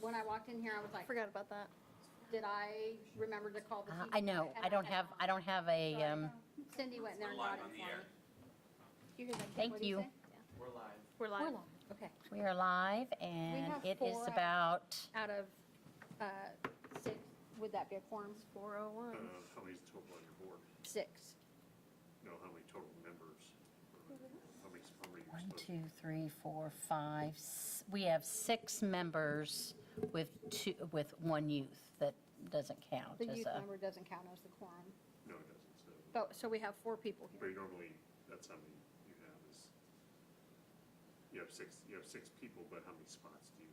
when I walked in here, I was like, Forgot about that. did I remember to call the TV? I know, And I don't had have a, Cindy went in there and got it for me. You hear that? thank What'd he you. say? We're live. We're live. Okay. We are live, and have it is 4 about, Out of 6, would that be a quorum? 401. How many's total on your board? 6. No, how many total members? How many are you 1, supposed 2, 3, 4, 5, we have 6 members with 1 youth that doesn't count The as youth a, member doesn't count as the quorum. No, it doesn't, so. So we have 4 people But here. normally, that's how many you have is, you have 6 people, but how many spots do you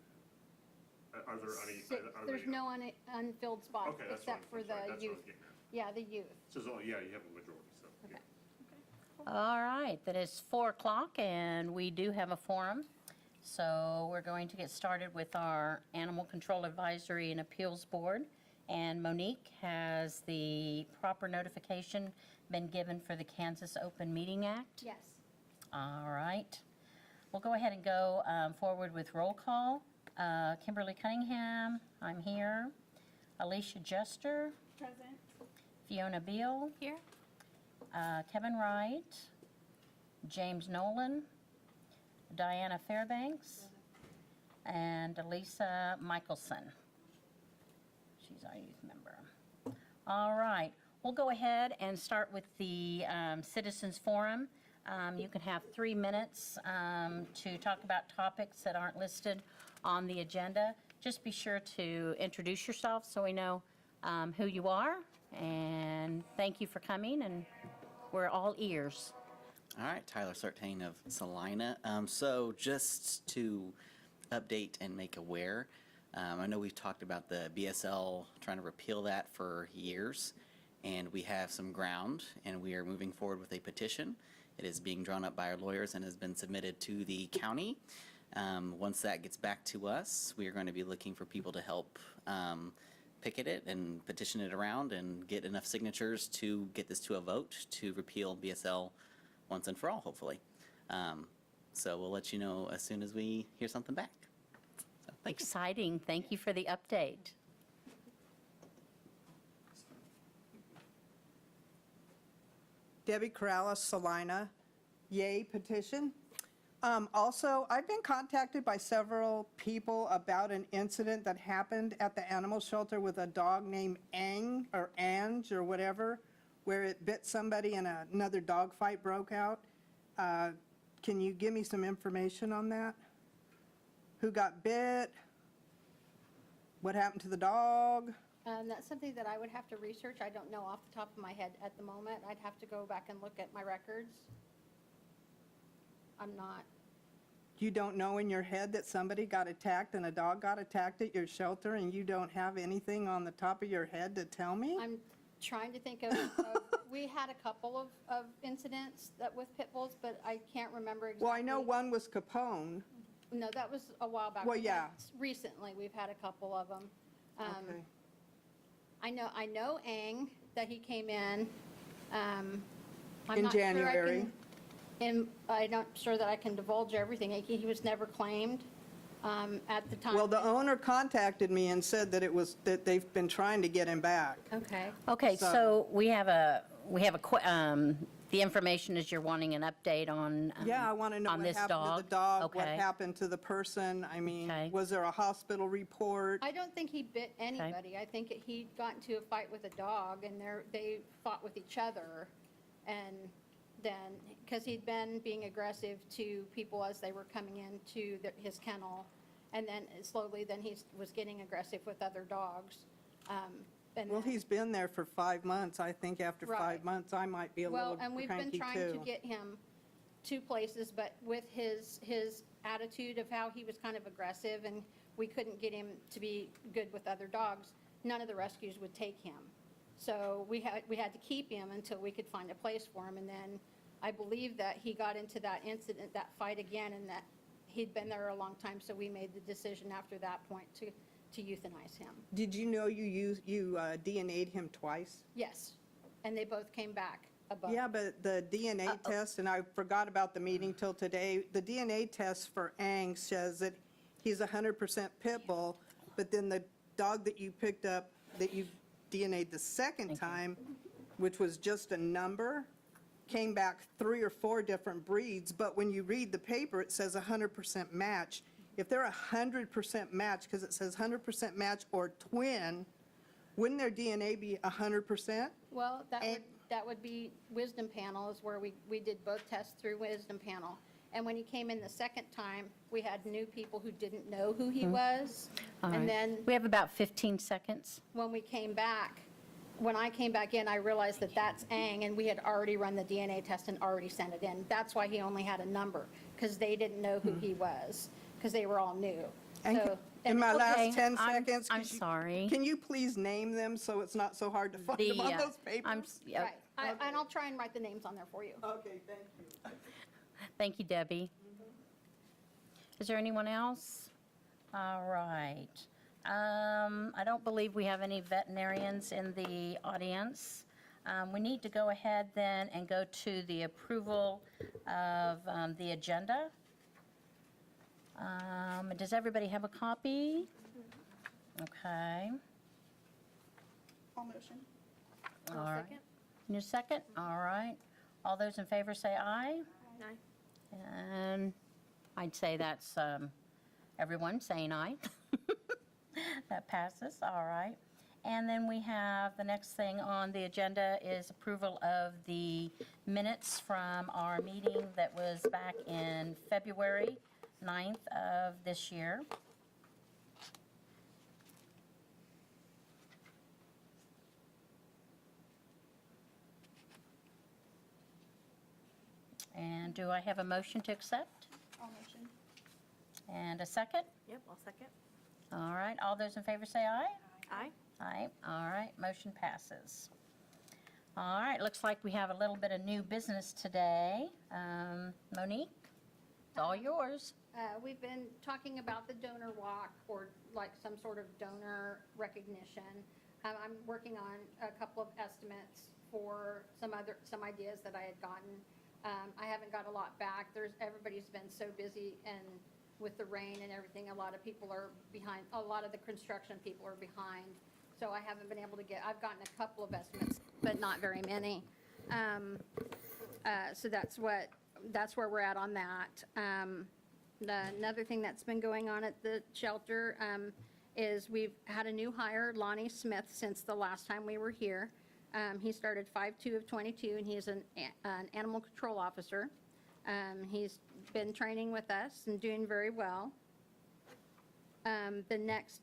have? Are there any? 6. There's no unfilled spots Okay, that's except for fine, the that's what I youth. was getting at. Yeah, the youth. So, yeah, you have a majority, so. yeah. Okay. all right, that is 4 o'clock, and we do have a forum. So we're going to get started with our Animal Control Advisory and Appeals Board. And Monique, has the proper notification been given for the Kansas Open Meeting Act? Yes. All right. We'll go ahead and go forward with roll call. Kimberly Cunningham, I'm here. Alicia Jester. Present. Fiona Beal. Here. Kevin Wright. James Nolan. Diana Fairbanks. And Elisa Michelson. She's our youth member. All right. We'll go ahead and start with the Citizens Forum. You can have 3 minutes to talk about topics that aren't listed on the agenda. Just be sure to introduce yourself so we know who you are. And thank you for coming, and we're all ears. All right, Tyler Sartain of Salina. So just to update and make aware, I know we've talked about the BSL trying to repeal that for years, and we have some ground, and we are moving forward with a petition. It is being drawn up by our lawyers and has been submitted to the county. Once that gets back to us, we are going to be looking for people to help picket it and petition it around and get enough signatures to get this to a vote to repeal BSL once and for all, hopefully. So we'll let you know as soon as we hear something back. So, thanks. Exciting. Thank you for the update. Debbie Corrales, Salina, yay petition. Also, I've been contacted by several people about an incident that happened at the animal shelter with a dog named Ang or Ange or whatever, where it bit somebody and another dog fight broke out. Can you give me some information on that? Who got bit? What happened to the dog? That's something that I would have to research. I don't know off the top of my head at the moment. I'd have to go back and look at my records. I'm not. You don't know in your head that somebody got attacked and a dog got attacked at your shelter, and you don't have anything on the top of your head to tell me? I'm trying to think of we had a couple of incidents that with pit bulls, but I can't remember exactly. Well, I know one was Capone. No, that was a while back. Well, We had- yeah. Recently, we've had a couple of them. Okay. I know Ang, that he came in. I'm In not sure I January. can- I'm not sure that I can divulge everything. He was never claimed at the time. Well, the owner contacted me and said that they've been trying to get him back. Okay. Okay, So- so the information is you're wanting an update on Yeah, I want to know on what this happened to the dog, what Okay. happened to the person. I mean, Okay. was there a hospital report? I don't think he bit anybody. I think he got into a fight with a dog, and they fought with each other. And then, because he'd been being aggressive to people as they were coming into his kennel, and then slowly, then he was getting aggressive with other dogs. And Well, then- he's been there for 5 months. I think after Right. 5 months, I might be a Well, little and we've been cranky trying to too. get him 2 places, but with his attitude of how he was kind of aggressive, and we couldn't get him to be good with other dogs, none of the rescues would take him. So we had to keep him until we could find a place for him, and then I believe that he got into that incident, that fight again, and that he'd been there a long time, so we made the decision after that point to euthanize him. Did you know you DNA'd him twice? Yes, and they both came back above. Yeah, but the DNA test, and I forgot about the meeting till today, the DNA test for Ang says that he's 100% pit bull, but then the dog that you picked up, that you DNA'd the second time, which was just a number, came back 3 or 4 different breeds, but when you read the paper, it says 100% match. If they're 100% match, because it says 100% match or twin, wouldn't their DNA be 100%? Well, And- that would be Wisdom Panel is where we did both tests through Wisdom Panel. And when he came in the second time, we had new people who didn't know who he was. All right. And then We have about 15 seconds. when I came back in, I realized that that's Ang, and we had already run the DNA test and already sent it in. That's why he only had a number, because they didn't know who he was, because they were all new. And So, in my Okay, last 10 I'm- seconds. I'm could you- sorry. Can you please name them so it's not so hard to find them on those papers? right, and I'll try and write the names on there for you. Okay, thank you. Thank you, Debbie. Is there anyone else? All right. I don't believe we have any veterinarians in the audience. We need to go ahead then and go to the approval of the agenda. Does everybody have a copy? Okay. All motion. All right. Need a second? All right. All those in favor say aye. Aye. And I'd say that's everyone saying aye. That passes, all right. And then we have, the next thing on the agenda is approval of the minutes from our meeting that was back in February 9th of this year. And do I have a motion to accept? All motion. And a second? Yep, I'll second. All right, all those in favor say aye. Aye. Aye, all right, motion passes. All right, looks like we have a little bit of new business today. Monique, it's all yours. We've been talking about the donor walk or like some sort of donor recognition. I'm working on a couple of estimates for some ideas that I had gotten. I haven't got a lot back. Everybody's been so busy and with the rain and everything, a lot of people are behind, a lot of the construction people are behind. So I haven't been able to I've gotten a couple of estimates, but not very many. So that's where we're at on that. Another thing that's been going on at the shelter is we've had a new hire, Lonnie Smith, since the last time we were here. He started 5/2 of '22, and he is an animal control officer. He's been training with us and doing very well. The next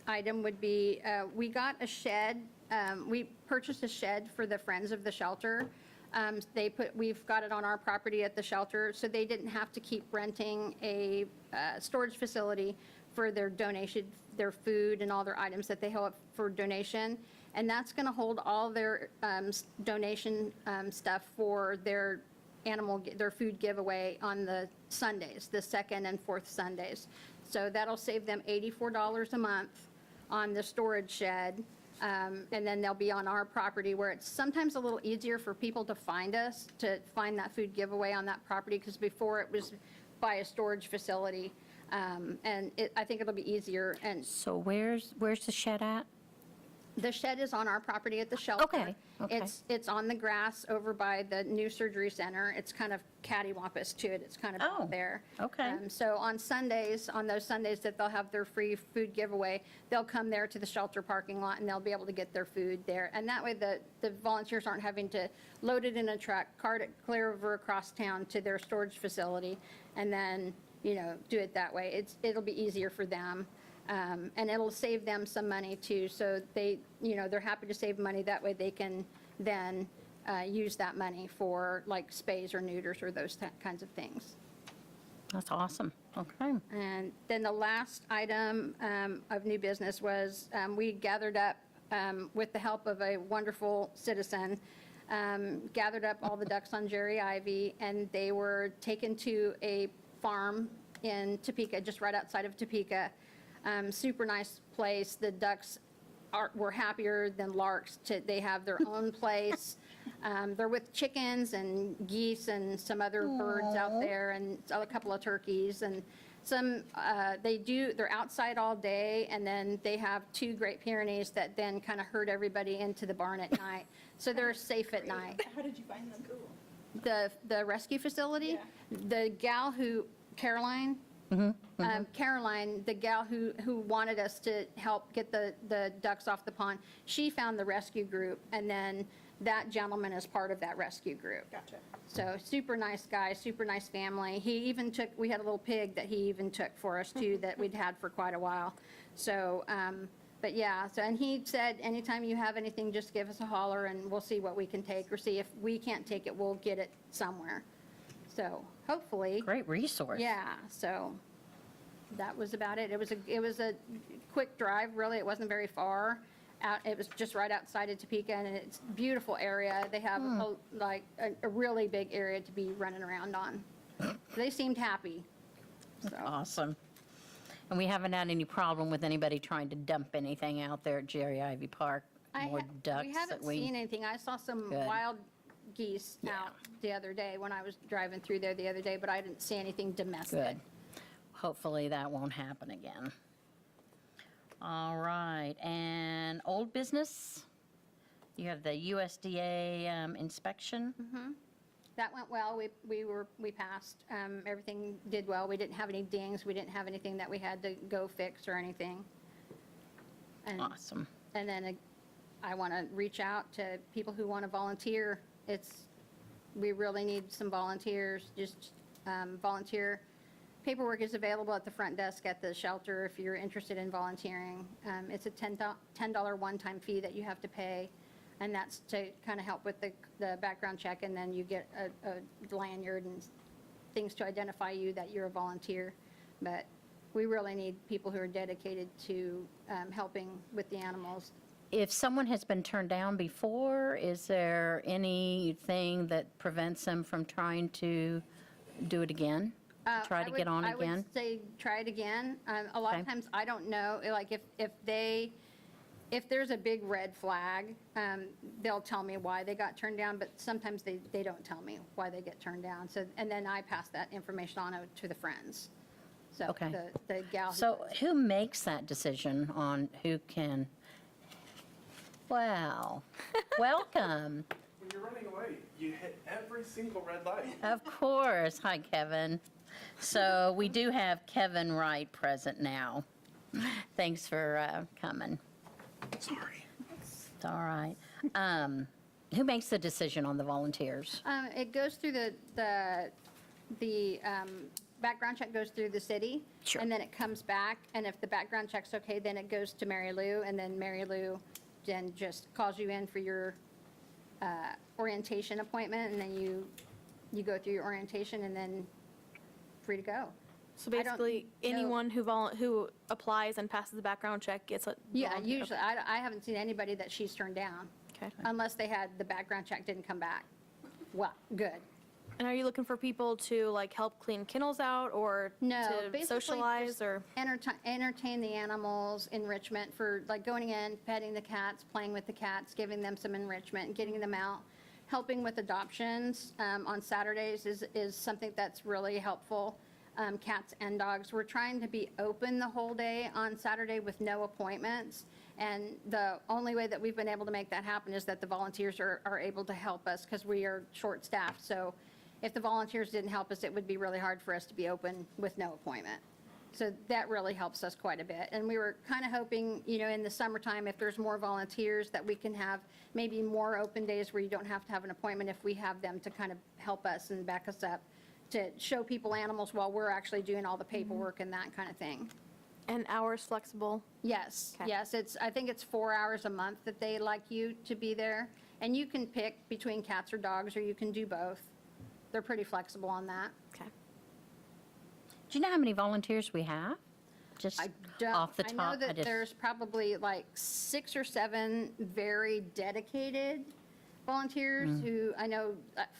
item would be, we got a shed, we purchased a shed for the Friends of the Shelter. We've got it on our property at the shelter, so they didn't have to keep renting a storage facility for their donation, their food and all their items that they have for donation. And that's going to hold all their donation stuff for their their food giveaway on the Sundays, the second and fourth Sundays. So that'll save them $84 a month on the storage shed. And then they'll be on our property where it's sometimes a little easier for people to find us, to find that food giveaway on that property, because before it was by a storage facility. And I think it'll be easier. And So where's the shed at? the shed is on our property at the shelter. Okay, okay. It's on the grass over by the new surgery center. It's kind of cattywampus to it. It's kind of Oh, out there. okay. So on Sundays, on those Sundays that they'll have their free food giveaway, they'll come there to the shelter parking lot and they'll be able to get their food there. And that way the volunteers aren't having to load it in a truck, cart it clear over across town to their storage facility, and then, do it that way. It'll be easier for them. And it'll save them some money too, so they're happy to save money. That way they can then use that money for like spays or neuters or those kinds of things. That's awesome, okay. And then the last item of new business was we gathered up, with the help of a wonderful citizen, gathered up all the ducks on Jerry Ivy, and they were taken to a farm in Topeka, just right outside of Topeka. Super nice place. The ducks were happier than larks. They have their own place. They're with chickens and geese and some other birds out there, and a couple of turkeys. And they're outside all day, and then they have 2 Great Pyrenees that then kind of herd everybody into the barn at night. So they're safe at night. How did you find them? Cool. The rescue facility, the gal who, Caroline, Caroline, the gal who wanted us to help get the ducks off the pond, she found the rescue group, and then that gentleman is part of that rescue group. Gotcha. So super nice guy, super nice family. He even took, we had a little pig that he even took for us too, that we'd had for quite a while. So, but yeah, so, and he said, anytime you have anything, just give us a holler and we'll see what we can take, or see if we can't take it, we'll get it somewhere. So hopefully. Great resource. Yeah, so that was about it. It was a quick drive, really. It wasn't very far out. It was just right outside of Topeka, and it's a beautiful area. They have a really big area to be running around on. They seemed happy. So, Awesome. And we haven't had any problem with anybody trying to dump anything out there at Jerry Ivy Park? More ducks we that haven't seen anything. I saw some Good. wild geese out the other day when I was driving through there the other day, but I didn't see anything domestic. Good. Hopefully that won't happen again. All right, and old business? You have the USDA inspection? That went well. We passed. Everything did well. We didn't have any dings. We didn't have anything that we had to go fix or anything. And, Awesome. and then I want to reach out to people who want to volunteer. We really need some volunteers, just volunteer. Paperwork is available at the front desk at the shelter if you're interested in volunteering. It's a $10 one-time fee that you have to pay, and that's to kind of help with the background check, and then you get a lanyard and things to identify you that you're a volunteer. But we really need people who are dedicated to helping with the animals. If someone has been turned down before, is there anything that prevents them from trying to do it again? Try to get on I again? would say try it again. A lot Okay. of times, I don't know, like if there's a big red flag, they'll tell me why they got turned down, but sometimes they don't tell me why they get turned down. So, and then I pass that information on to the friends. So Okay. the gal. So who makes that decision on who can? Wow, welcome. When you're running away, you hit every single red light. Of course. Hi, Kevin. So we do have Kevin Wright present now. Thanks for coming. Sorry. It's all right. Who makes the decision on the volunteers? It goes through the background check goes through the city. Sure. And then it comes back, and if the background check's okay, then it goes to Mary Lou, and then Mary Lou then just calls you in for your orientation appointment, and then you go through your orientation, and then free to go. So I don't basically, know. anyone who applies and passes the background check gets a Yeah, volunteer. usually, I haven't seen anybody that she's turned down, Okay. unless they had, the background check didn't come back. Well, good. And are you looking for people to like help clean kennels out or No, to basically socialize just or? entertain the animals, enrichment for, like, going in, petting the cats, playing with the cats, giving them some enrichment, getting them out. Helping with adoptions on Saturdays is something that's really helpful, cats and dogs. We're trying to be open the whole day on Saturday with no appointments. And the only way that we've been able to make that happen is that the volunteers are able to help us, because we are short-staffed. So if the volunteers didn't help us, it would be really hard for us to be open with no appointment. So that really helps us quite a bit. And we were kind of hoping, in the summertime, if there's more volunteers, that we can have maybe more open days where you don't have to have an appointment, if we have them to kind of help us and back us up, to show people animals while we're actually doing all the paperwork and that kind of thing. And hours flexible? Yes, Okay. yes, I think it's 4 hours a month that they like you to be there. And you can pick between cats or dogs, or you can do both. They're pretty flexible on that. Okay. Do you know how many volunteers we have? Just I don't, off the I top? know that just- there's probably like 6 or 7 very dedicated volunteers Mm. who, I know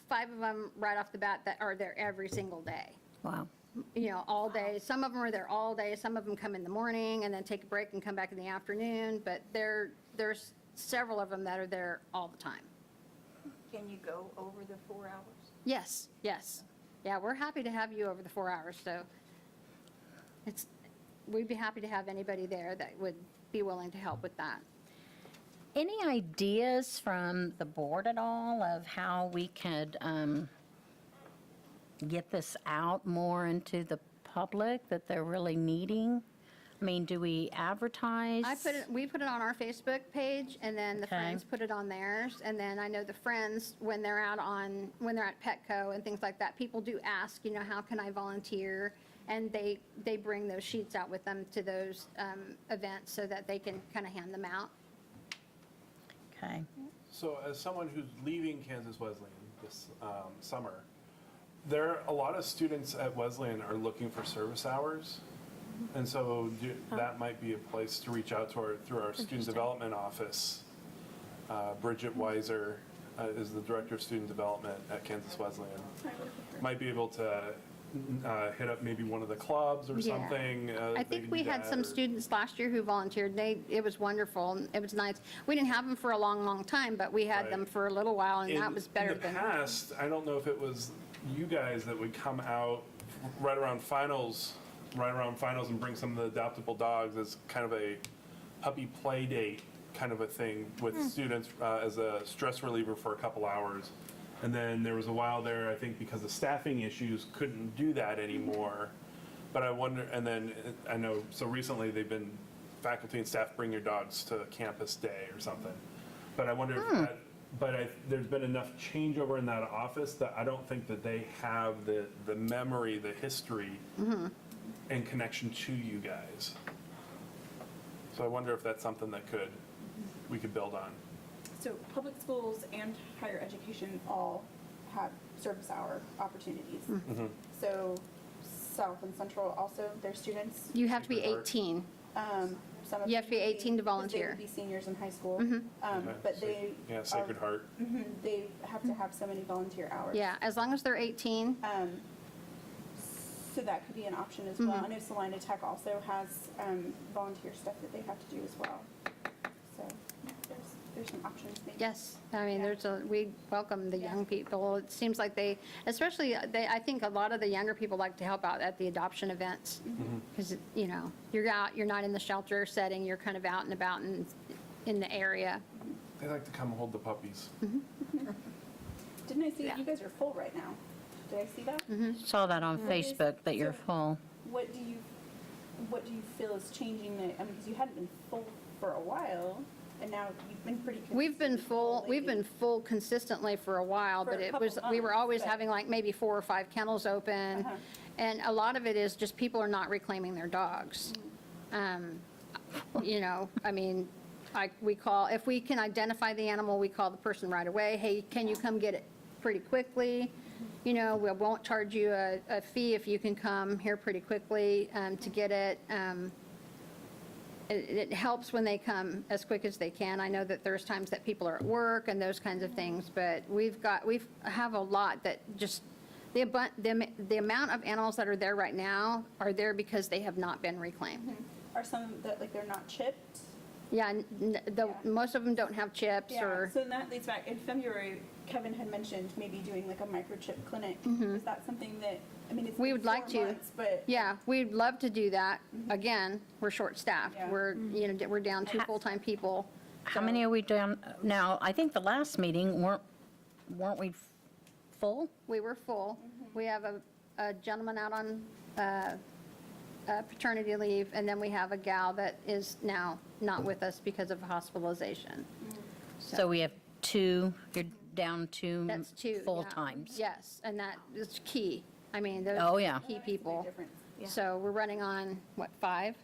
5 of them right off the bat that are there every single day. Wow. All day. Some of them are there all day. Some of them come in the morning and then take a break and come back in the afternoon. But there's several of them that are there all the time. Can you go over the 4 hours? Yes, yes. Yeah, we're happy to have you over the 4 hours, so. we'd be happy to have anybody there that would be willing to help with that. Any ideas from the board at all of how we could get this out more into the public that they're really needing? I mean, do we advertise? We put it on our Facebook page, and then the Okay. friends put it on theirs, and then I know the friends, when they're at Petco and things like that, people do ask, how can I volunteer? And they bring those sheets out with them to those events so that they can kind of hand them out. Okay. So as someone who's leaving Kansas Wesleyan this summer, a lot of students at Wesleyan are looking for service hours. And so that might be a place to reach out to through our student development office. Bridget Weiser is the director of student development at Kansas Wesleyan. Might be able to hit up maybe one of the clubs or Yeah. something. I they think can we do had that, some or- students last year who volunteered. It was wonderful, and it was nice. We didn't have them for a long, long time, but we had Right. them for a little while, and that was better In than. the past, I don't know if it was you guys that would come out right around finals and bring some of the adoptable dogs as kind of a puppy play date kind of a thing with students as a stress reliever for a couple hours. And then there was a while there, I think because of staffing issues, couldn't do that anymore. But I wonder, and then I know, so recently they've been faculty and staff bring your dogs to campus day or something. But I wonder if that, there's been enough changeover in that office that I don't think that they have the memory, the history, and connection to you guys. So I wonder if that's something that we could build on. So public schools and higher education all have service hour opportunities. So South and Central also, their students, You have to be Sacred Heart. 18. some of You have to be them 18 to 'cause volunteer. They would be seniors in high school. Okay, But they. Yeah, Sacred Heart. They have to have so many volunteer hours. Yeah, as long as they're 18. So that could be an option as well. I know Salina Tech also has volunteer stuff that they have to do as well. So there's some options maybe. Yes, I mean, Yeah. we welcome the young people. It seems like I think a lot of the younger people like to help out at the adoption events. Because, you're out, you're not in the shelter setting, you're kind of out and about in the area. They like to come hold the puppies. Didn't I see Yeah. you guys are full right now? Did I see that? Saw that on Facebook that you're full. What do you feel is changing because you hadn't been full for a while, and now you've been pretty We've been consistently full, we've lately. been full consistently for a while, For but a it couple was, we were months, always but- having like maybe 4 or 5 kennels open. And a lot of it is just people are not reclaiming their dogs. I mean, we call, if we can identify the animal, we call the person right away, hey, can you come get it pretty quickly? We won't charge you a fee if you can come here pretty quickly to get it. It helps when they come as quick as they can. I know that there's times that people are at work and those kinds of things, but we have a lot that just, the amount of animals that are there right now are there because they have not been reclaimed. Are some that they're not chipped? Yeah, most of them don't have chips Yeah. or, So that leads back in February. Kevin had mentioned maybe doing like a microchip clinic. Is that something that it's We been would like 4 to. months, but yeah, we'd love to do that. Again, we're short-staffed. Yeah. We're down 2 full-time people. How many are we down now? I think the last meeting, weren't we full? We were full. We have a gentleman out on paternity leave, and then we have a gal that is now not with us because of hospitalization. So we have 2, you're down 2 That's 2. yeah. full-times. Yes, and that is key. I mean, those Oh, yeah. key people. difference. Yeah. So we're running on, 5?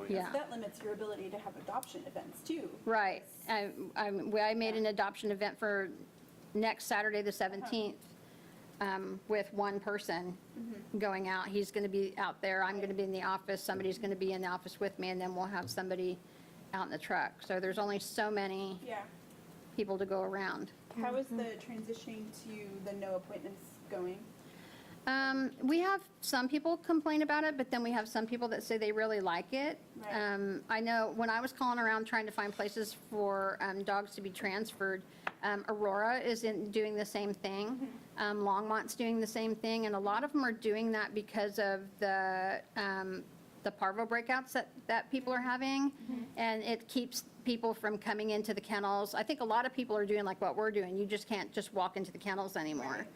Yeah. That limits your ability to have adoption events too. Right. I made an adoption event for next Saturday, the 17th, with one person going out. He's going to be out there, I'm going to be in the office, somebody's going to be in the office with me, and then we'll have somebody out in the truck. So there's only so many Yeah. people to go around. How is the transitioning to the no appointments going? We have some people complain about it, but then we have some people that say they really like it. Right. I know when I was calling around trying to find places for dogs to be transferred, Aurora is doing the same thing. Longmont's doing the same thing, and a lot of them are doing that because of the parvo breakouts that people are having, and it keeps people from coming into the kennels. I think a lot of people are doing like what we're doing. You just can't just walk into the kennels anymore.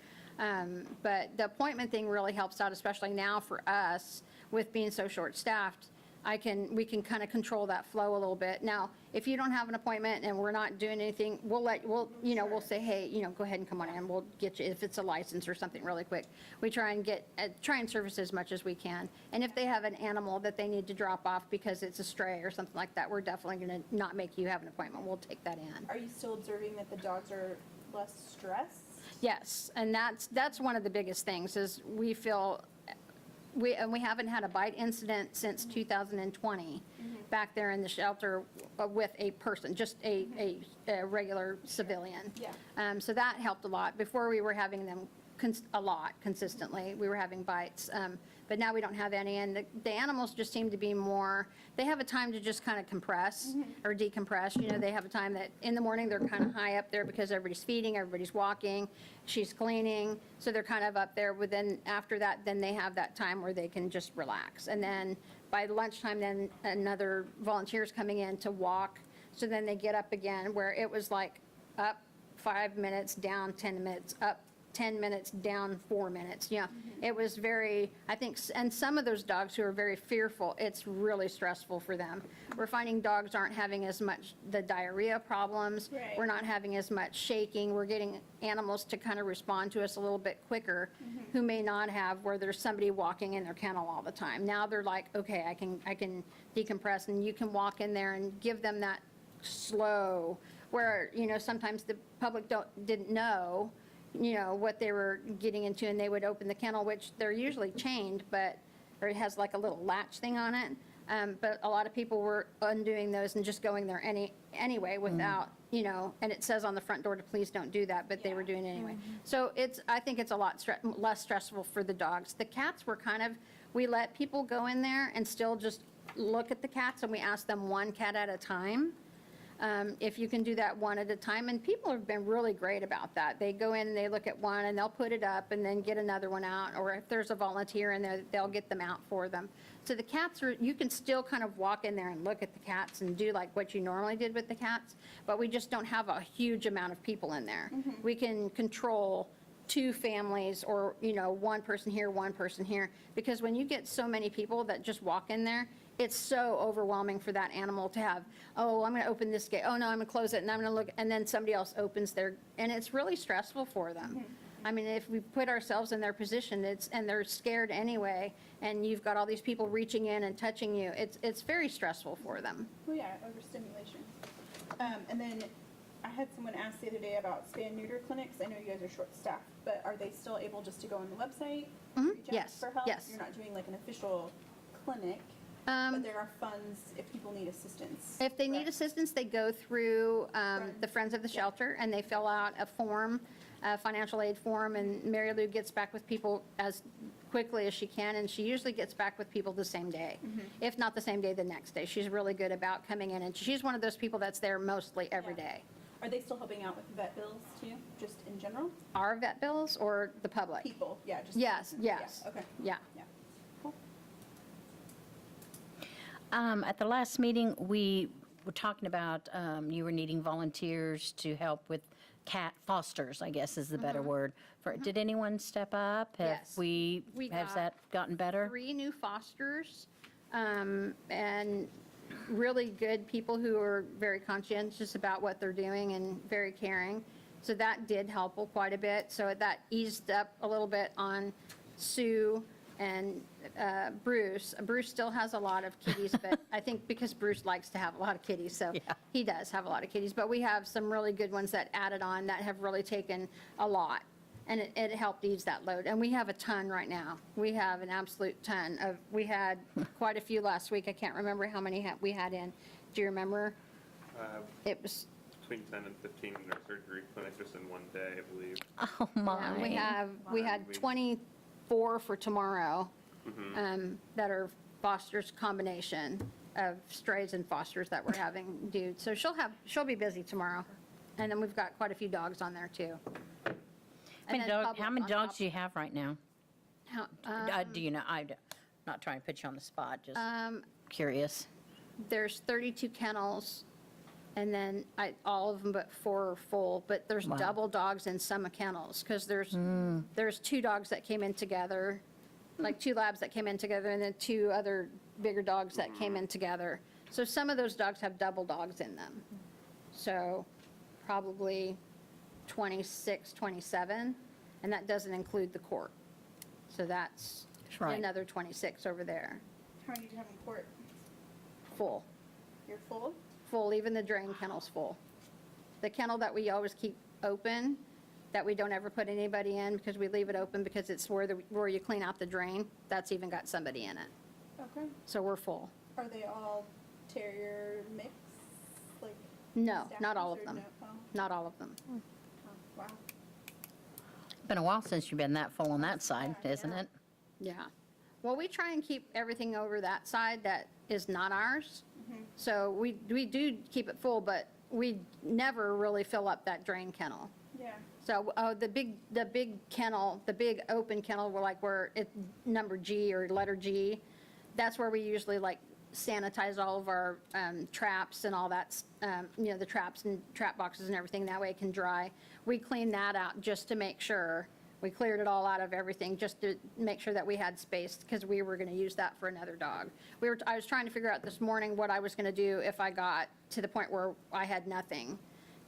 But the appointment thing really helps out, especially now for us with being so short-staffed. We can kind of control that flow a little bit. Now, if you don't have an appointment and we're not doing anything, we'll say, hey, go ahead and come on in. We'll get you, if it's a license or something really quick. We try and service as much as we can. And if they have an animal that they need to drop off because it's a stray or something like that, we're definitely going to not make you have an appointment. We'll take that in. Are you still observing that the dogs are less stressed? Yes, and that's one of the biggest things is we feel, we haven't had a bite incident since 2020 back there in the shelter with a person, just a regular civilian. Yeah. So that helped a lot. Before we were having them a lot consistently. We were having bites, but now we don't have any. And the animals just seem to be more, they have a time to just kind of compress or decompress. They have a time that in the morning they're kind of high up there because everybody's feeding, everybody's walking, she's cleaning. So they're kind of up there. But then after that, then they have that time where they can just relax. And then by lunchtime, then another volunteer's coming in to walk. So then they get up again, where it was like up 5 minutes, down 10 minutes, up 10 minutes, down 4 minutes. Yeah, it was very, I think, and some of those dogs who are very fearful, it's really stressful for them. We're finding dogs aren't having as much the diarrhea problems. Right. We're not having as much shaking. We're getting animals to kind of respond to us a little bit quicker who may not have, where there's somebody walking in their kennel all the time. Now they're like, okay, I can decompress, and you can walk in there and give them that slow, where, sometimes the public didn't know, what they were getting into, and they would open the kennel, which they're usually chained, or it has like a little latch thing on it. But a lot of people were undoing those and just going there anyway without, and it says on the front door to please don't do that, but they were doing it anyway. So I think it's a lot less stressful for the dogs. The cats were we let people go in there and still just look at the cats, and we ask them one cat at a time. If you can do that one at a time, and people have been really great about that. They go in and they look at one and they'll put it up and then get another one out, or if there's a volunteer in there, they'll get them out for them. So the cats you can still kind of walk in there and look at the cats and do like what you normally did with the cats, but we just don't have a huge amount of people in there. We can control 2 families, or, one person here, one person here, because when you get so many people that just walk in there, it's so overwhelming for that animal to have, oh, I'm going to open this gate. Oh, no, I'm going to close it, and I'm going to look, and then somebody else opens and it's really stressful for them. I mean, if we put ourselves in their position, and they're scared anyway, and you've got all these people reaching in and touching you, it's very stressful for them. Well, yeah, overstimulation. And then I had someone ask the other day about spay and neuter clinics. I know you guys are short-staffed, but are they still able just to go on the website? Reach out Yes, for help? yes. You're not doing like an official clinic, but there are funds if people need assistance. If they need correct? assistance, they go through the Friends of the Shelter, and they fill out a form, a financial aid form, and Mary Lou gets back with people as quickly as she can, and she usually gets back with people the same day. If not the same day, the next day. She's really good about coming in, and she's one of those people that's there mostly every Yeah. day. Are they still helping out with vet bills too, just in general? Our vet bills or the public? People, yeah, just. Yes, Yeah, yes. okay, Yeah. yeah. Cool. At the last meeting, we were talking about you were needing volunteers to help with cat fosters, I guess is the better word. Did anyone step up? Yes. We Has got that gotten better? 3 new fosters, and really good people who are very conscientious about what they're doing and very caring. So that did help quite a bit. So that eased up a little bit on Sue and Bruce. Bruce still has a lot of kitties, but I think because Bruce likes to have a lot of kitties, so Yeah. he does have a lot of kitties. But we have some really good ones that added on that have really taken a lot. And it helped ease that load. And we have a ton right now. We have an absolute ton we had quite a few last week. I can't remember how many we had in. Do you remember? It was, Between 10 and 15 in our surgery clinic just in one day, I believe. Oh, my. we had 20 4 for tomorrow that are Foster's combination of strays and Fosters that we're having due. So she'll be busy tomorrow. And then we've got quite a few dogs on there too. And then public How many on dogs top. do you have right now? How- Do you know, I'm not trying to put you on the spot, just curious. There's 32 kennels, and then all of them but 4 are full, but there's Wow. double dogs in some kennels, because there's 2 dogs that came in together, like 2 labs that came in together, and then 2 other bigger dogs that came in together. So some of those dogs have double dogs in them. So probably 26, 27, and that doesn't include the court. So that's Right. another 26 over there, How many do you have in court? full. You're full? Full, even the drain kennel's full. The kennel that we always keep open, that we don't ever put anybody in because we leave it open because it's where you clean out the drain, that's even got somebody in it. Okay. So we're full. Are they all terrier mix? Like No, not all of Staffords or them. no? Oh, Not all of them. wow. Been a while since you've been that full on that side, isn't it? Yeah. Well, we try and keep everything over that side that is not ours. So we do keep it full, but we never really fill up that drain kennel. Yeah. So, the big kennel, the big open kennel, where it, number G or letter G, that's where we usually sanitize all of our traps and all that, the traps and trap boxes and everything, that way it can dry. We cleaned that out just to make sure. We cleared it all out of everything, just to make sure that we had space, because we were going to use that for another dog. I was trying to figure out this morning what I was going to do if I got to the point where I had nothing.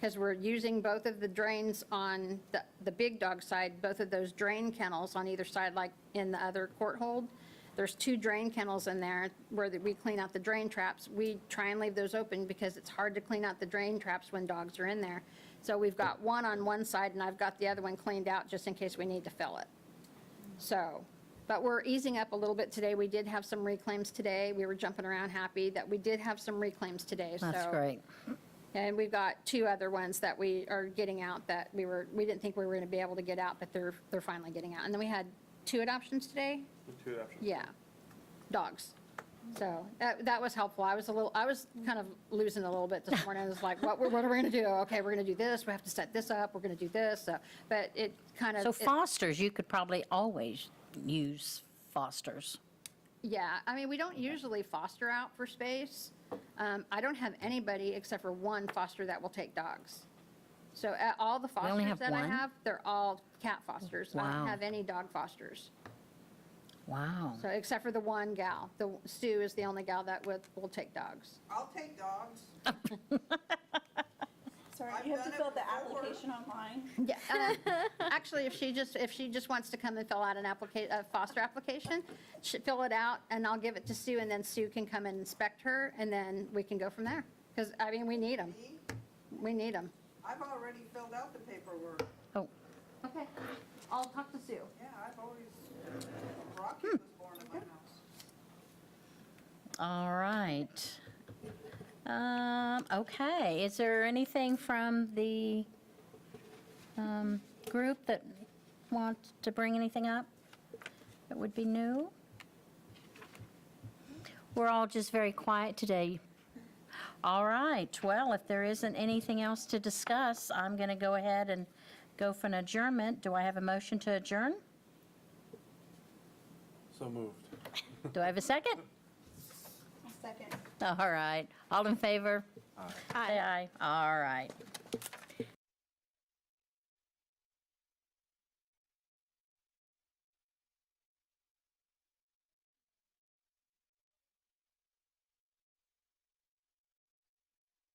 Because we're using both of the drains on the big dog side, both of those drain kennels on either side, like in the other court hold. There's 2 drain kennels in there where we clean out the drain traps. We try and leave those open because it's hard to clean out the drain traps when dogs are in there. So we've got one on one side, and I've got the other one cleaned out just in case we need to fill it. So, but we're easing up a little bit today. We did have some reclaims today. We were jumping around happy that we did have some reclaims today. That's So- great. And we've got 2 other ones that we are getting out that we didn't think we were going to be able to get out, but they're finally getting out. And then we had 2 adoptions today? 2 options. Yeah, dogs. So that was helpful. I was kind of losing a little bit this morning. I was like, what are we going to do? Okay, we're going to do this. We have to set this up. We're going to do this. So, but it kind of. So Fosters, you could probably always use Fosters. Yeah, I mean, we don't usually foster out for space. I don't have anybody except for 1 foster that will take dogs. So all the only fosters have that I one? have, they're all cat fosters. I Wow. don't have any dog fosters. Wow. So except for the 1 gal. Sue is the only gal that will take dogs. I'll take dogs. Sorry, I've you have to done it fill the before. application online. Yeah, actually, if she just wants to come and fill out a foster application, fill it out, and I'll give it to Sue, and then Sue can come and inspect her, and then we can go from there. Because, I mean, we need them. Me? We need them. I've already filled out the paperwork. Oh, Okay, I'll talk to Sue. Yeah, I've always, Rocky was born in my house. all right. Okay, is there anything from the group that wants to bring anything up that would be new? We're all just very quiet today. All right, well, if there isn't anything else to discuss, I'm going to go ahead and go for an adjournment. Do I have a motion to adjourn? So moved. Do I have a second? A second. All right, all in favor? Say aye. All right.